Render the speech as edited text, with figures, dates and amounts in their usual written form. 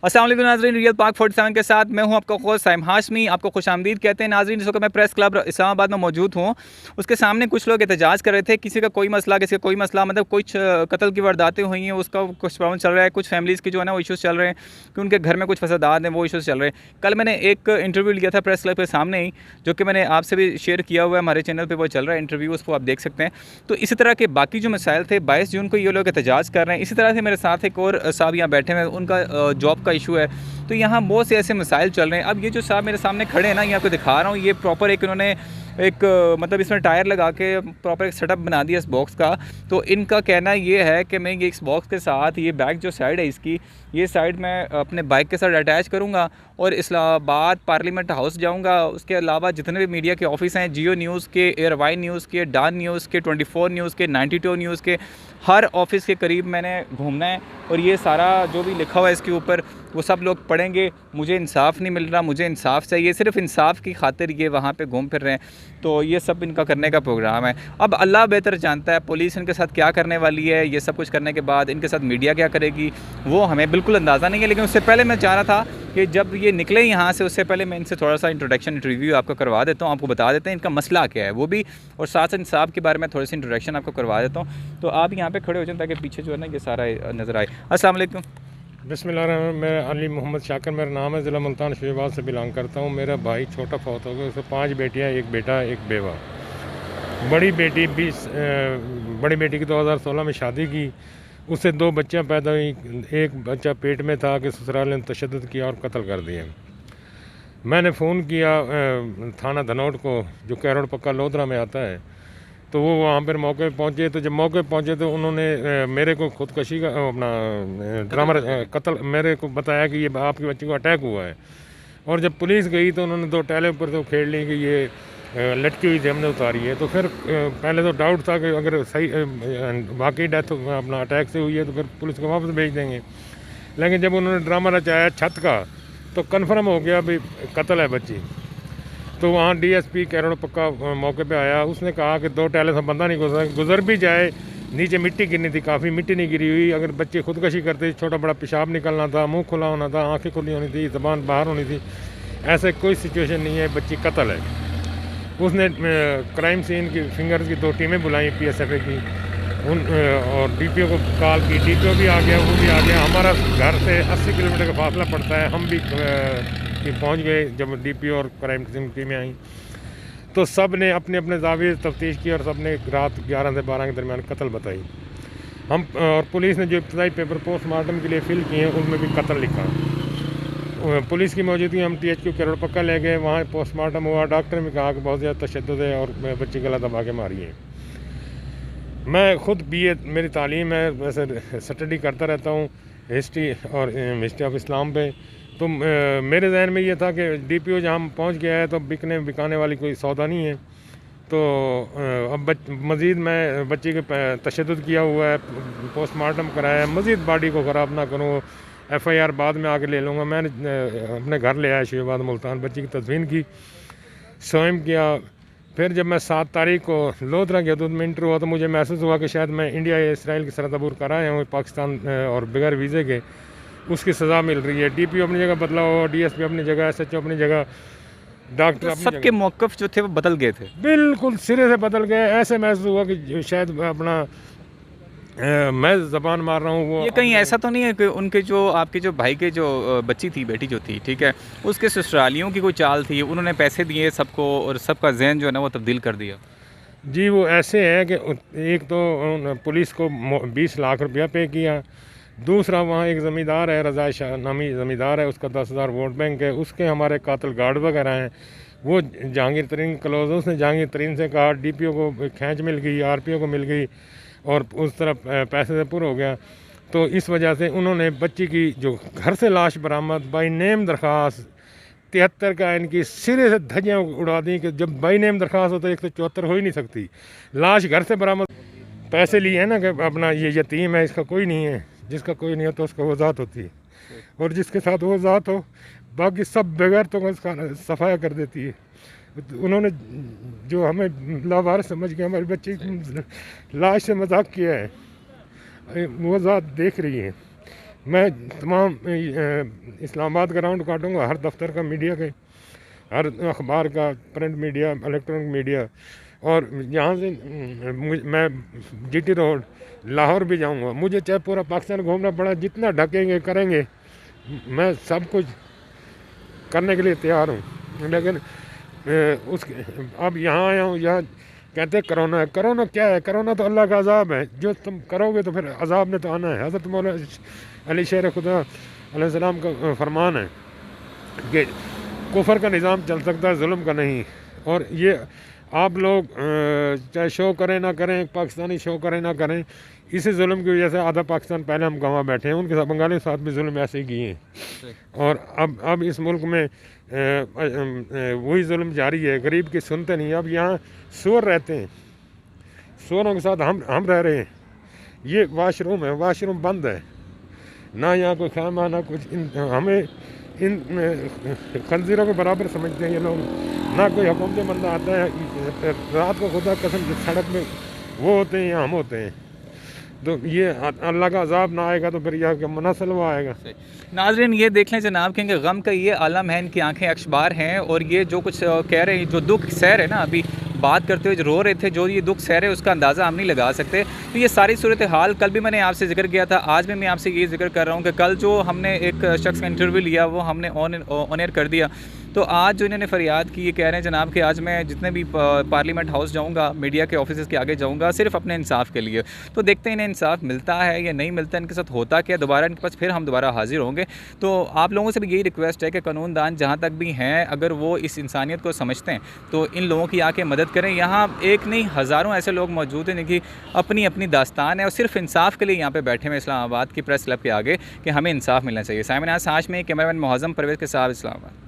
अस्सलाम वालेकुम नाज़रीन, रियल पाक 47 के साथ मैं हूं आपका होस्ट साइम हाशमी। आपको खुशामदीद कहते हैं नाज़रीन। इस वक्त मैं प्रेस क्लब इस्लामाबाद में मौजूद हूं। उसके सामने कुछ लोग एहतजाज कर रहे थे, किसी का कोई मसला, किसी का कोई मसला, मतलब कुछ कत्ल की वारदातें हुई हैं, उसका कुछ प्रॉब्लम चल रहा है, कुछ फैमिलीज़ की जो है ना वो इशूज़ चल रहे हैं कि उनके घर में कुछ फसादात हैं, वो इशूज़ चल रहे हैं। कल मैंने एक इंटरव्यू लिया था प्रेस क्लब के सामने ही, जो कि मैंने आपसे भी शेयर किया हुआ है, हमारे चैनल पर वो चल रहा है इंटरव्यू, उसको आप देख सकते हैं। तो इसी तरह के बाकी जो मसाइल थे 22 जून को ये लोग एहतजाज कर रहे हैं। इसी तरह से मेरे साथ एक और साहब यहाँ बैठे हुए हैं, उनका जॉब का इशू है। तो यहाँ बहुत से ऐसे मसाइल चल रहे हैं। अब ये जो साहब मेरे सामने खड़े हैं ना, ये आपको दिखा रहा हूँ, ये प्रॉपर एक इन्होंने एक मतलब इसमें टायर लगा के प्रॉपर एक सेटअप बना दिया इस बॉक्स का। तो इनका कहना ये है कि मैं ये इस बॉक्स के साथ ये बैक जो साइड है इसकी, ये साइड मैं अपने बाइक के साथ अटैच करूँगा और इस्लामाबाद पार्लियामेंट हाउस जाऊँगा। उसके अलावा जितने भी मीडिया के ऑफिस हैं, जियो न्यूज़ के, एयरवाई न्यूज़ के, डान न्यूज़ के, 24 न्यूज़ के, 92 न्यूज़ के, हर ऑफिस के करीब मैंने घूमना है। और ये सारा जो भी लिखा हुआ है इसके ऊपर वो सब लोग पढ़ेंगे। मुझे इंसाफ़ नहीं मिल रहा, मुझे इंसाफ़ चाहिए, सिर्फ इंसाफ़ की खातिर ये वहाँ पे घूम फिर रहे हैं। तो ये सब इनका करने का प्रोग्राम है। अब अल्लाह बेहतर जानता है पुलिस इनके साथ क्या करने वाली है। ये सब कुछ करने के बाद इनके साथ मीडिया क्या करेगी वो हमें बिल्कुल अंदाज़ा नहीं है। लेकिन उससे पहले मैं चाह रहा था कि जब ये निकले यहाँ से, उससे पहले मैं इनसे थोड़ा सा इंट्रोडक्शन रिव्यू आपको करवा देता हूँ, आपको बता देते हैं इनका मसला क्या है वो भी, और साथ साथ इंसाफ के बारे में थोड़ी सी इंट्रोडक्शन आपको करवा देता हूँ। तो आप यहाँ पे खड़े हो जाएं ताकि पीछे जो है ना ये सारा नज़र आए। अस्सलाम वालेकुम। बिस्मिल्लाह। मैं अली मोहम्मद शाकिर मेरा नाम है, ज़िला मुल्तान शफीबाद से बिलोंग करता हूँ। मेरा भाई छोटा फौत हो गया, उसे 5 बेटियाँ, एक बेटा, एक बेवा। बड़ी बेटी की 2016 में शादी की, उससे 2 बच्चियाँ पैदा हुई। एक बच्चा पेट में था कि ससुराल ने तशद्दुद किया और कत्ल कर दिया। मैंने फ़ोन किया थाना धनौट को, जो कैरोड़ पक्का लोधरा में आता है। तो वो वहाँ पर मौके पे पहुँचे। तो जब मौके पे पहुँचे तो उन्होंने मेरे को खुदकशी का अपना ड्रामा कत्ल मेरे को बताया कि ये आपकी बच्ची को अटैक हुआ है। और जब पुलिस गई तो उन्होंने 2 टैले ऊपर तो खेड़ ली कि ये लटकी हुई थी, हमने उतारी है। तो फिर पहले तो डाउट था कि अगर सही वाकई डेथ अपना अटैक से हुई है तो फिर पुलिस को वापस भेज देंगे। लेकिन जब उन्होंने ड्रामा रचाया छत का तो कन्फर्म हो गया भी कत्ल है बच्ची। तो वहाँ डीएसपी कैरोड़ पक्का मौके पे आया। उसने कहा कि 2 टैले से बंदा नहीं गुजर भी जाए, नीचे मिट्टी गिरनी थी, काफ़ी मिट्टी नहीं गिरी हुई। अगर बच्चे खुदकशी करते, छोटा बड़ा पेशाब निकलना था, मुंह खुला होना था, आंखें खुली होनी थी, ज़बान बाहर होनी थी, ऐसे कोई सिचुएशन नहीं है, बच्ची कत्ल है। उसने क्राइम सीन की फिंगर्स की 2 टीमें बुलाई PSFA की, और DPO को कॉल की। DPO भी आ गया, वो भी आ गया। हमारा घर से 80 किलोमीटर का फासला पड़ता है, हम भी पहुंच गए। जब DPO और क्राइम सीन टीमें आई तो सब ने अपने अपने जाविये तफ्तीश की और सब ने रात 11 से 12 के दरमियान कत्ल बताई। हम और पुलिस ने जो इब्तदाई पेपर पोस्टमार्टम के लिए फिल किए हैं उनमें भी कत्ल लिखा। पुलिस की मौजूदगी हम THQ कैरोड़ पक्का ले गए, वहाँ पोस्टमार्टम हुआ। डॉक्टर ने कहा कि बहुत ज़्यादा तशद्दुद है और बच्ची गला दबा के मारी है। मैं ख़ुद BA मेरी तालीम है, वैसे स्टडी करता रहता हूँ हिस्ट्री और हिस्ट्री ऑफ इस्लाम पे। तो मेरे जहन में ये था कि DPO जहाँ पहुँच गया है तो बिकाने वाली कोई सौदा नहीं है। तो अब मज़ीद मैं बच्ची के तशद्दुद किया हुआ है, पोस्टमार्टम कराया है, मज़ीद बॉडी को ख़राब ना करूँ, FIR बाद में आके ले लूँगा। मैंने अपने घर ले आया शफीबाद मुल्तान, बच्ची की तदफीन की, स्वयं किया। फिर जब मैं 7 तारीख को लोधरा की हदूद में इंटर हुआ तो मुझे महसूस हुआ कि शायद मैं इंडिया या इसराइल की सरहद अबूर कर आया हूँ पाकिस्तान, और बगैर वीज़े के उसकी सज़ा मिल रही है। DPO अपनी जगह बदला हुआ, DSP अपनी जगह, SHO अपनी जगह, डॉक्टर तो सबके मौक़िफ़ जो थे वो बदल गए थे, बिल्कुल सिरे से बदल गए। ऐसे महसूस हुआ कि शायद अपना मैं ज़बान मार रहा हूँ। वो ये कहीं ऐसा तो नहीं है कि उनके जो आपके जो भाई के जो बच्ची थी, बेटी जो थी, ठीक है, उसके ससुरालियों की कोई चाल थी, उन्होंने पैसे दिए सबको और सबका जहन जो है ना वो तब्दील कर दिया? जी, वो ऐसे है कि एक तो पुलिस को 20 लाख रुपया पे किया। दूसरा वहाँ एक ज़मींदार है, रज़ा शाह नामी ज़मींदार है, उसका 10,000 वोट बैंक है, उसके हमारे कातिल गार्ड वगैरह हैं। वो जहांगीर तरीन क्लोज, उसने जहांगीर तरीन से कहा, DPO को खींच मिल गई, RPO को मिल गई और उस तरफ पैसे से पुर हो गया। तो इस वजह से उन्होंने बच्ची की जो घर से लाश बरामद बाई नेम दरख्वास्त 73 का इनकी सिरे से धज्जियाँ उड़ा दी कि जब बाई नेम दरख्वास्त हो तो 174 हो ही नहीं सकती। लाश घर से बरामद, पैसे लिए हैं ना कि अपना ये यतीम है, इसका कोई नहीं है, जिसका कोई नहीं होता उसका वो ज़ात होती है, और जिसके साथ वो ज़ात हो बाकी सब बगैर तो उसका सफाया कर देती है। उन्होंने जो हमें लावारिस समझ के हमारी बच्ची लाश से मजाक किया है, वो ज़ात देख रही है। मैं तमाम इस्लामाबाद का राउंड काटूँगा, हर दफ्तर का, मीडिया के, हर अखबार का, प्रिंट मीडिया, इलेक्ट्रॉनिक मीडिया, और यहाँ से मैं जीटी रोड लाहौर भी जाऊँगा। मुझे चाहे पूरा पाकिस्तान घूमना पड़ा, जितना ढकेंगे करेंगे, मैं सब कुछ करने के लिए तैयार हूँ। लेकिन उस अब यहाँ आया हूँ, यहाँ कहते हैं करोना है। करोना क्या है? करोना तो अल्लाह का अजाब है, जो तुम करोगे तो फिर अजाब ने तो आना है। हज़रत मौला अली शेर खुदा अलैहिस्सलाम का फरमान है कि कुफर का निज़ाम चल सकता है, जुल्म का नहीं। और ये आप लोग चाहे शो करें ना करें, पाकिस्तानी शो करें ना करें, इसी जुल्म की वजह से आधा पाकिस्तान पहले हम गंवा बैठे हैं, उनके साथ बंगाली के साथ भी जुल्म ऐसे ही किए हैं। और अब इस मुल्क में वही जुल्म जारी है, गरीब की सुनते नहीं। अब यहाँ सुअर रहते हैं, सुअरों के साथ हम रह रहे हैं। ये वाशरूम है, वाशरूम बंद है, ना यहाँ कोई खाना ना कुछ। हमें इन खंजीरों के बराबर समझते हैं ये लोग। ना कोई हुकूमती बंदा आता है रात को, खुदा कसम सड़क में वो होते हैं या हम होते हैं। तो ये अल्लाह का अजाब ना आएगा तो फिर यह मुनासिल हुआ आएगा। नाज़रीन ये देख लें जनाब, क्योंकि गम का ये आलम है, इनकी आंखें अखबार हैं, और ये जो कुछ कह रहे हैं, जो दुख सह रहे हैं ना, अभी बात करते हुए जो रो रहे थे, जो ये दुख सह रहे हैं उसका अंदाज़ा हम नहीं लगा सकते। तो ये सारी सूरत हाल कल भी मैंने आपसे जिक्र किया था, आज भी मैं आपसे ये जिक्र कर रहा हूँ कि कल जो हमने एक शख्स का इंटरव्यू लिया वो हमने ऑन एयर कर दिया। तो आज जो इन्होंने फरियाद की, ये कह रहे हैं जनाब कि आज मैं जितने भी पार्लियामेंट हाउस जाऊँगा, मीडिया के ऑफिस के आगे जाऊँगा, सिर्फ अपने इंसाफ के लिए। तो देखते हैं इन्हें इंसाफ मिलता है या नहीं मिलता, इनके साथ होता क्या, दोबारा इनके पास फिर हम दोबारा हाजिर होंगे। तो आप लोगों से भी यही रिक्वेस्ट है कि कानूनदान जहाँ तक भी हैं, अगर वो इस इंसानियत को समझते हैं तो इन लोगों की आके मदद करें। यहाँ एक नहीं हज़ारों ऐसे लोग मौजूद हैं जिनकी अपनी अपनी दास्तान है, और सिर्फ इंसाफ के लिए यहाँ पे बैठे हुए इस्लामाबाद की प्रेस क्लब के आगे कि हमें इंसाफ मिलना चाहिए। साइमन हाशमी, कैमरामैन मुअज़्ज़म परवेज़ के साथ, इस्लामाबाद।